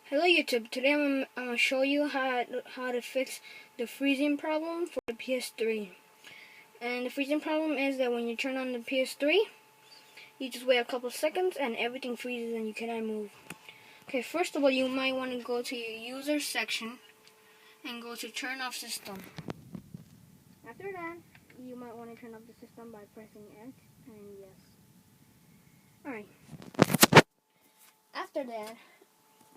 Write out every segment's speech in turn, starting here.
Hello YouTube, today I'm going to show you how to fix the freezing problem for the PS3. And the freezing problem is that when you turn on the PS3, you just wait a couple seconds and everything freezes and you cannot move. Okay, first of all, you might want to go to your user section and go to turn off system. After that, you might want to turn off the system by pressing X and yes. Alright. After that,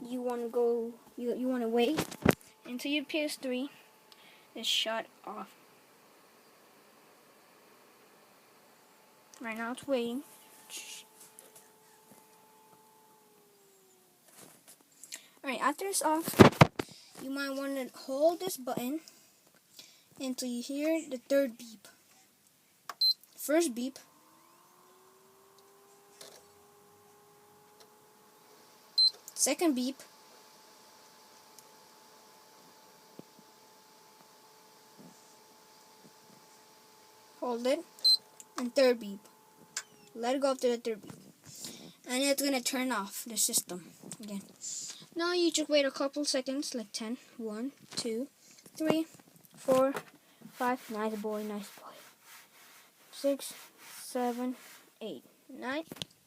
you want to wait until your PS3 is shut off. Right now it's waiting. Alright, after it's off, you might want to hold this button until you hear the third beep. First beep. Second beep. Hold it. And third beep. Let it go after the third beep. And it's going to turn off the system again. Now you just wait a couple seconds, like 10. 1, 2, 3, 4, 5. Nice boy, nice boy. 6, 7, 8, 9,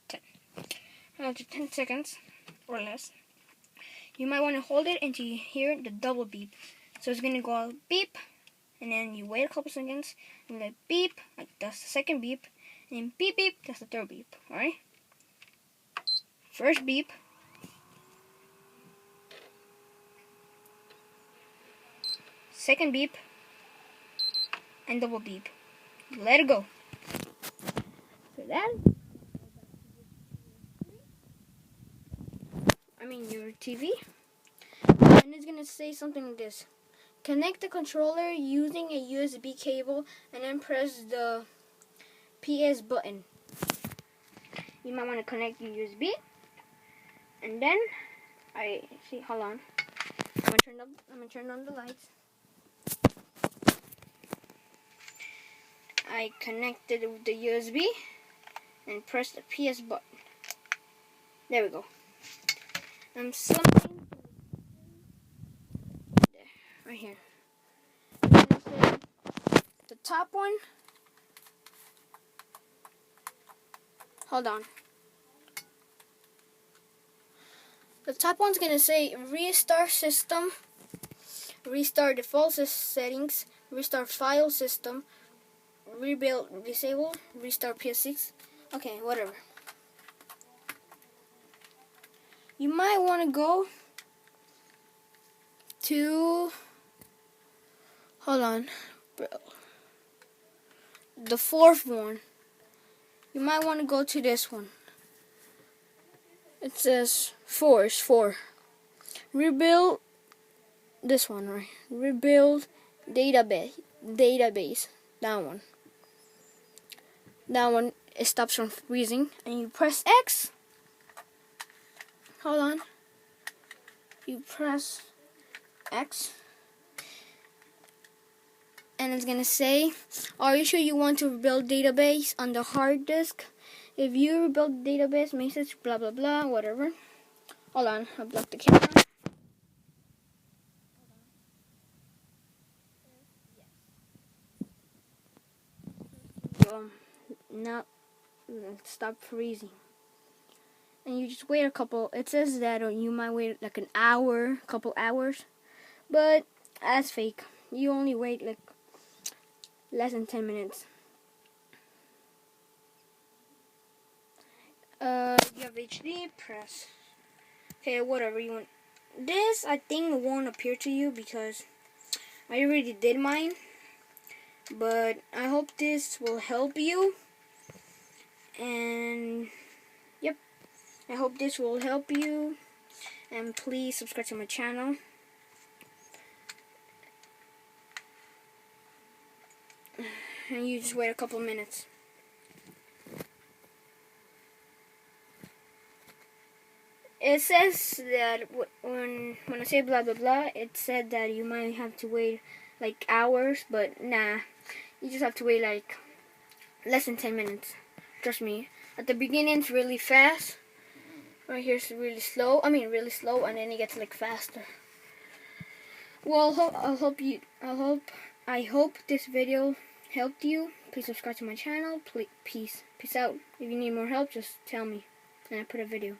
10. After 10 seconds or less, you might want to hold it until you hear the double beep. So it's going to go beep, and then you wait a couple seconds, and let beep, like that's the second beep, and then beep beep, that's the third beep. Alright? First beep. Second beep. And double beep. Let it go. So that, your TV. And it's going to say something like this. Connect the controller using a USB cable and then press the PS button. You might want to connect your USB. And then, hold on. I'm gonna turn on the lights. I connected with the USB and press the PS button. There we go. Something there, right here. The top one. Hold on. The top one's gonna say restart system, restart default settings, restart file system, rebuild, disable, restart PS6. Okay, whatever. You might want to go to, hold on, bro. The fourth one. You might want to go to this one. It says 4 is 4. Rebuild this one, right? Rebuild database. That one. That one, it stops from freezing. And you press X. Hold on. You press X. And it's gonna say, are you sure you want to rebuild database on the hard disk? If you rebuild database message, blah blah blah, whatever. Hold on, I'll block the camera. Now stop freezing. And you just wait a couple. It says that you might wait like an hour, couple hours, but that's fake. You only wait like less than 10 minutes. You have HD, press. Okay, whatever you want. This, I think, won't appear to you because I already did mine. But I hope this will help you. And, yep. I hope this will help you. And please subscribe to my channel. And you just wait a couple minutes. It says that when I say blah blah blah, it said that you might have to wait like hours, but nah, you just have to wait like less than 10 minutes. Trust me. At the beginning, it's really fast, Right here's really slow. Really slow, and then it gets like faster. Well, I hope this video helped you. Please subscribe to my channel. Peace out. If you need more help, just tell me, and I put a video.